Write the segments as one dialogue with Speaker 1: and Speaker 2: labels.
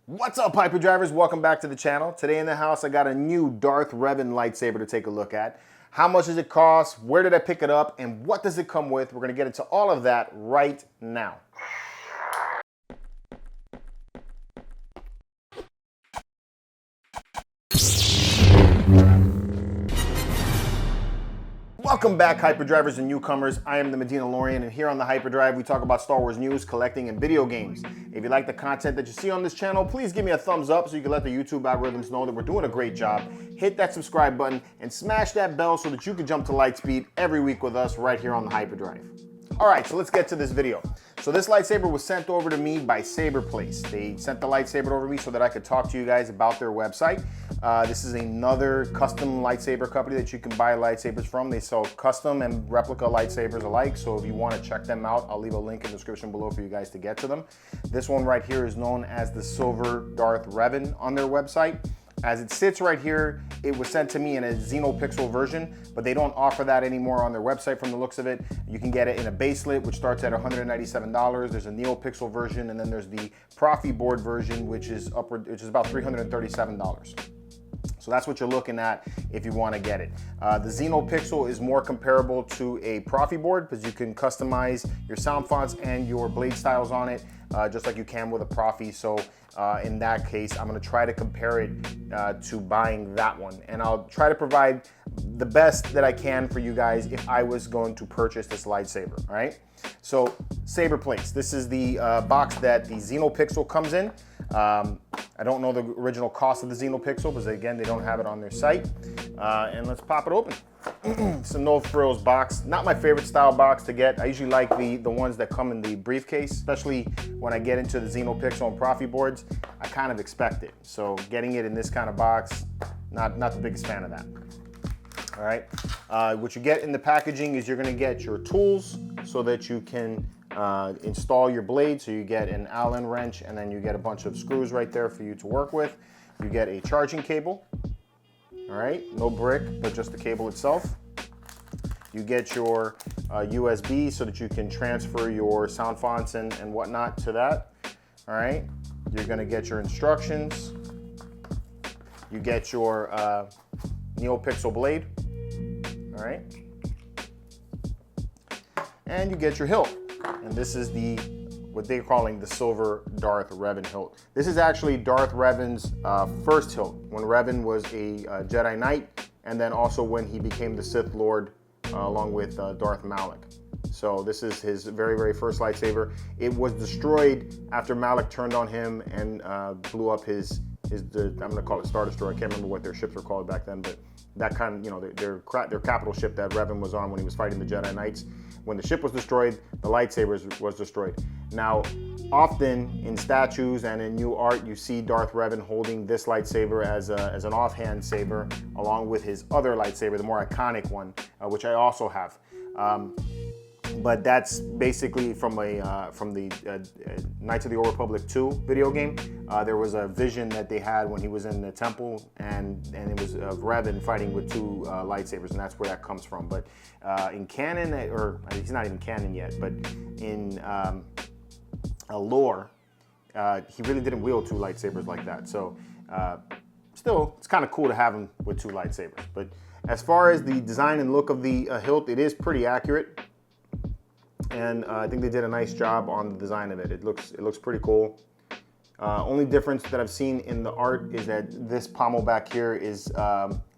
Speaker 1: What's up, Hyperdrivers? Welcome back to the channel. Today in the house, I got a new Darth Revan lightsaber to take a look at. How much does it cost? Where did I pick it up? And what does it come with? We're gonna get into all of that right now. Welcome back, Hyperdrivers and newcomers. I am the Medinalorian, and here on the Hyperdrive, we talk about Star Wars news, collecting, and video games. If you like the content that you see on this channel, please give me a thumbs up so you can let the YouTube algorithms know that we're doing a great job. Hit that subscribe button and smash that bell so that you can jump to Lightspeed every week with us right here on the Hyperdrive. All right, so let's get to this video. So this lightsaber was sent over to me by SaberPlace. They sent the lightsaber over to me so that I could talk to you guys about their website. This is another custom lightsaber company that you can buy lightsabers from. They sell custom and replica lightsabers alike. So if you want to check them out, I'll leave a link in the description below for you guys to get to them. This one right here is known as the Silver Darth Revan on their website. As it sits right here, it was sent to me in a Neopixel version, but they don't offer that anymore on their website from the looks of it. You can get it in a baselit, which starts at $197. There's a Neopixel version, and then there's the Profi board version, which is about $337. So that's what you're looking at if you want to get it. The Neopixel is more comparable to a Profi board because you can customize your sound fonts and your blade styles on it, just like you can with a Profi. So in that case, I'm going to try to compare it to buying that one. And I'll try to provide the best that I can for you guys if I was going to purchase this lightsaber, all right? So SaberPlace, this is the box that the Neopixel comes in. I don't know the original cost of the Neopixel because again, they don't have it on their site. And let's pop it open. It's a no frills box. Not my favorite style box to get. I usually like the ones that come in the briefcase, especially when I get into the Neopixel and Profi boards. I kind of expect it. So getting it in this kind of box, not the biggest fan of that. All right. What you get in the packaging is you're going to get your tools so that you can install your blade. So you get an Allen wrench, and then you get a bunch of screws right there for you to work with. You get a charging cable. All right, no brick, but just the cable itself. You get your USB so that you can transfer your sound fonts and whatnot to that. All right, you're gonna get your instructions. You get your Neopixel blade. All right, and you get your hilt. And this is what they're calling the Silver Darth Revan hilt. This is actually Darth Revan's first hilt, when Revan was a Jedi Knight, and then also when he became the Sith Lord along with Darth Malak. So this is his very, very first lightsaber. It was destroyed after Malak turned on him and blew up I'm gonna call it Star Destroyer. I can't remember what their ships were called back then, but that kind of, you know, their capital ship that Revan was on when he was fighting the Jedi Knights. When the ship was destroyed, the lightsaber was destroyed. Now, often in statues and in new art, you see Darth Revan holding this lightsaber as an offhand saber, along with his other lightsaber, the more iconic one, which I also have. But that's basically from the Knights of the Old Republic 2 video game. There was a vision that they had when he was in the temple, and it was of Revan fighting with two lightsabers, and that's where that comes from. But in canon, or he's not even canon yet, but in lore, he really didn't wield two lightsabers like that. So still, it's kind of cool to have him with two lightsabers. But as far as the design and look of the hilt, it is pretty accurate. And I think they did a nice job on the design of it. It looks pretty cool. Only difference that I've seen in the art is that this pommel back here is,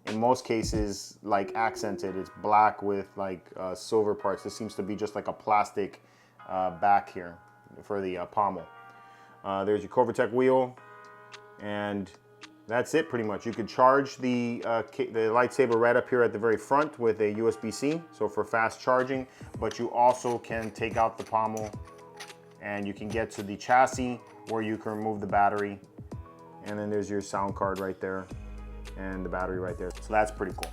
Speaker 1: in most cases, like accented. It's black with like silver parts. This seems to be just like a plastic back here for the pommel. There's your Covertech wheel, and that's it pretty much. You could charge the lightsaber right up here at the very front with a USB-C, so for fast charging, but you also can take out the pommel and you can get to the chassis where you can remove the battery, and then there's your sound card right there and the battery right there. So that's pretty cool.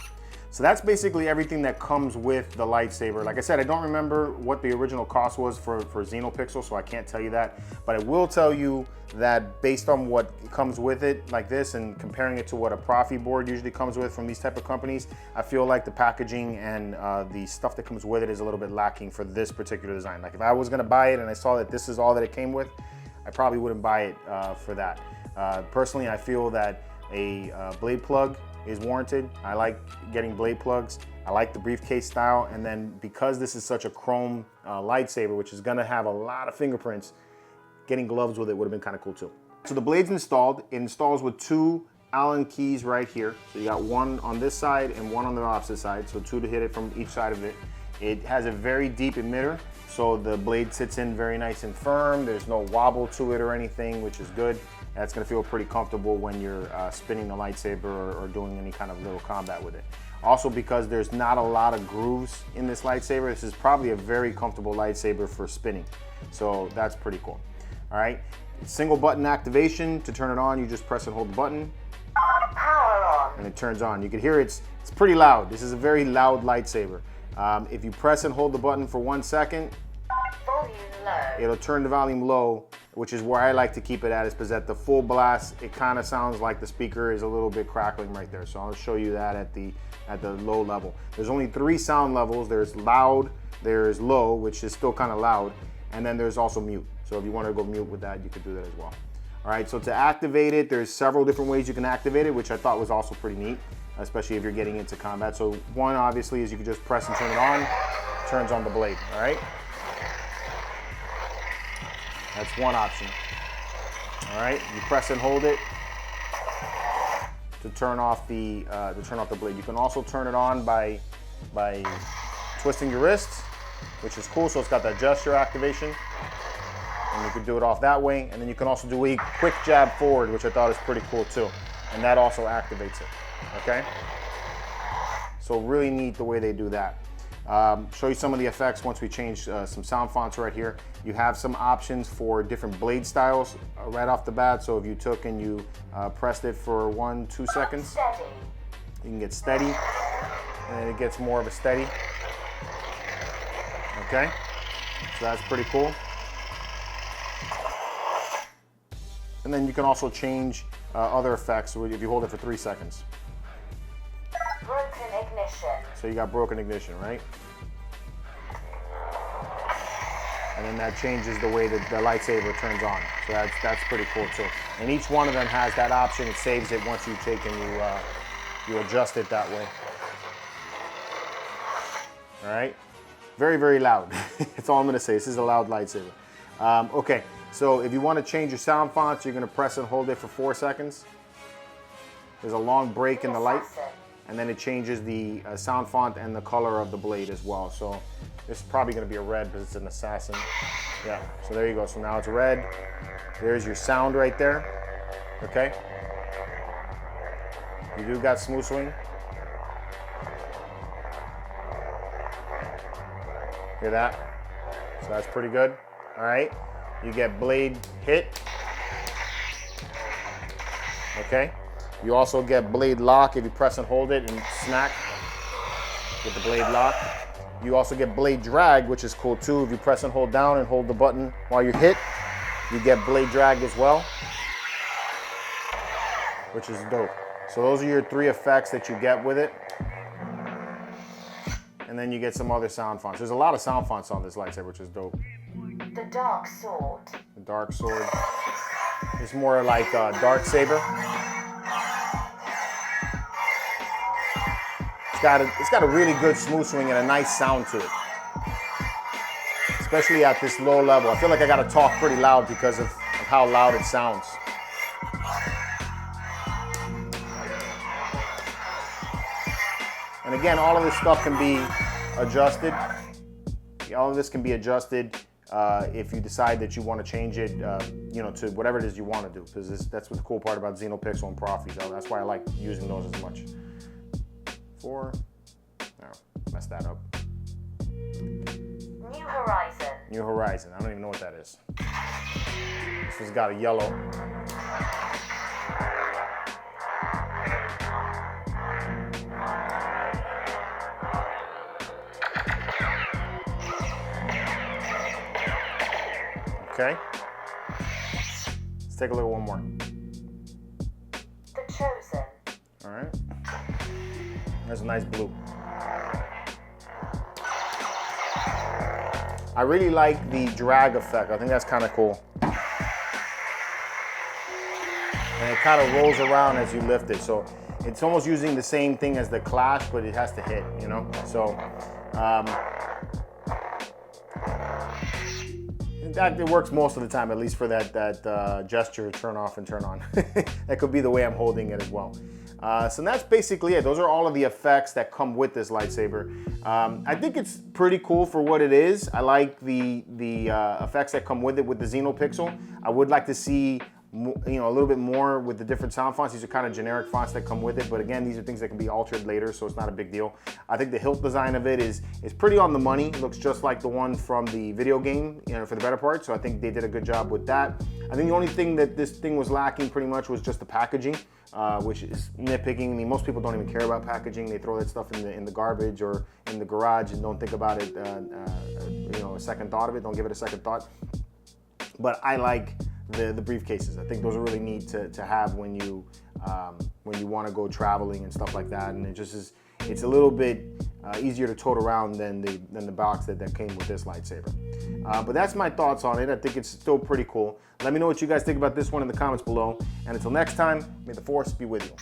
Speaker 1: So that's basically everything that comes with the lightsaber. Like I said, I don't remember what the original cost was for Neopixel, so I can't tell you that. But I will tell you that based on what comes with it like this and comparing it to what a Profi board usually comes with from these type of companies, I feel like the packaging and the stuff that comes with it is a little bit lacking for this particular design. Like if I was gonna buy it and I saw that this is all that it came with, I probably wouldn't buy it for that. Personally, I feel that a blade plug is warranted. I like getting blade plugs. I like the briefcase style, and then because this is such a chrome lightsaber, which is gonna have a lot of fingerprints, getting gloves with it would have been kind of cool too. So the blade's installed. It installs with 2 Allen keys right here. So you got one on this side and one on the opposite side, so 2 to hit it from each side of it. It has a very deep emitter, so the blade sits in very nice and firm. There's no wobble to it or anything, which is good. That's gonna feel pretty comfortable when you're spinning the lightsaber or doing any kind of little combat with it. Also, because there's not a lot of grooves in this lightsaber, this is probably a very comfortable lightsaber for spinning. So that's pretty cool. All right, single button activation. To turn it on, you just press and hold the button.
Speaker 2: Power on.
Speaker 1: And it turns on. You can hear it's pretty loud. This is a very loud lightsaber. If you press and hold the button for 1 second,
Speaker 2: Volume low.
Speaker 1: it'll turn the volume low, which is where I like to keep it at, is because at the full blast, it kind of sounds like the speaker is a little bit crackling right there. So I'll show you that at the low level. There's only 3 sound levels. There's loud, there's low, which is still kind of loud, and then there's also mute. So if you want to go mute with that, you could do that as well. All right, so to activate it, there's several different ways you can activate it, which I thought was also pretty neat, especially if you're getting into combat. So one, obviously, is you can just press and turn it on. It turns on the blade, all right? That's one option. All right, you press and hold it to turn off the blade. You can also turn it on by twisting your wrist, which is cool. So it's got that gesture activation. And you can do it off that way. And then you can also do a quick jab forward, which I thought is pretty cool too. And that also activates it, okay? So really neat the way they do that. Show you some of the effects once we change some sound fonts right here. You have some options for different blade styles right off the bat. So if you took and you pressed it for 1-2 seconds,
Speaker 2: Steady.
Speaker 1: you can get steady, and then it gets more of a steady. Okay, so that's pretty cool. And then you can also change other effects if you hold it for 3 seconds.
Speaker 2: Broken ignition.
Speaker 1: So you got broken ignition, right? And then that changes the way that the lightsaber turns on. So that's pretty cool too. And each one of them has that option. It saves it once you take and you adjust it that way. All right, very, very loud. That's all I'm gonna say. This is a loud lightsaber. Okay, so if you want to change your sound fonts, you're gonna press and hold it for 4 seconds. There's a long break in the light, and then it changes the sound font and the color of the blade as well. So this is probably gonna be a red because it's an assassin. Yeah, so there you go. So now it's red. There's your sound right there, okay? You do got smooth swing. Hear that? So that's pretty good. All right, you get blade hit. Okay, you also get blade lock if you press and hold it and smack with the blade lock. You also get blade drag, which is cool too. If you press and hold down and hold the button while you hit, you get blade drag as well, which is dope. So those are your 3 effects that you get with it. And then you get some other sound fonts. There's a lot of sound fonts on this lightsaber, which is dope.
Speaker 2: The dark sword.
Speaker 1: The dark sword. It's more like a dark saber. It's got a really good smooth swing and a nice sound to it. Especially at this low level. I feel like I gotta talk pretty loud because of how loud it sounds. And again, all of this stuff can be adjusted. All of this can be adjusted if you decide that you want to change it, to whatever it is you want to do. Because that's what the cool part about Neopixel and Profis. That's why I like using those as much. 4. No, messed that up.
Speaker 2: New Horizon.
Speaker 1: New Horizon. I don't even know what that is. This one's got a yellow. Okay. Let's take a look at one more.
Speaker 2: The Chosen.
Speaker 1: All right. There's a nice blue. I really like the drag effect. I think that's kind of cool. and it kind of rolls around as you lift it. So it's almost using the same thing as the Clash, but it has to hit, you know? So it works most of the time, at least for that gesture, turn off and turn on. That could be the way I'm holding it as well. So that's basically it. Those are all of the effects that come with this lightsaber. I think it's pretty cool for what it is. I like the effects that come with it with the Neopixel. I would like to see a little bit more with the different sound fonts. These are kind of generic fonts that come with it, but again, these are things that can be altered later, so it's not a big deal. I think the hilt design of it is pretty on the money. It looks just like the one from the video game, for the better part, so I think they did a good job with that. I think the only thing that this thing was lacking pretty much was just the packaging, which is nitpicking. I mean, most people don't even care about packaging. They throw that stuff in the garbage or in the garage and don't think about it, a second thought of it, don't give it a second thought. But I like the briefcases. I think those are really neat to have when you want to go traveling and stuff like that. And it just is, it's a little bit easier to tote around than the box that came with this lightsaber. But that's my thoughts on it. I think it's still pretty cool. Let me know what you guys think about this one in the comments below. And until next time, may the Force be with you.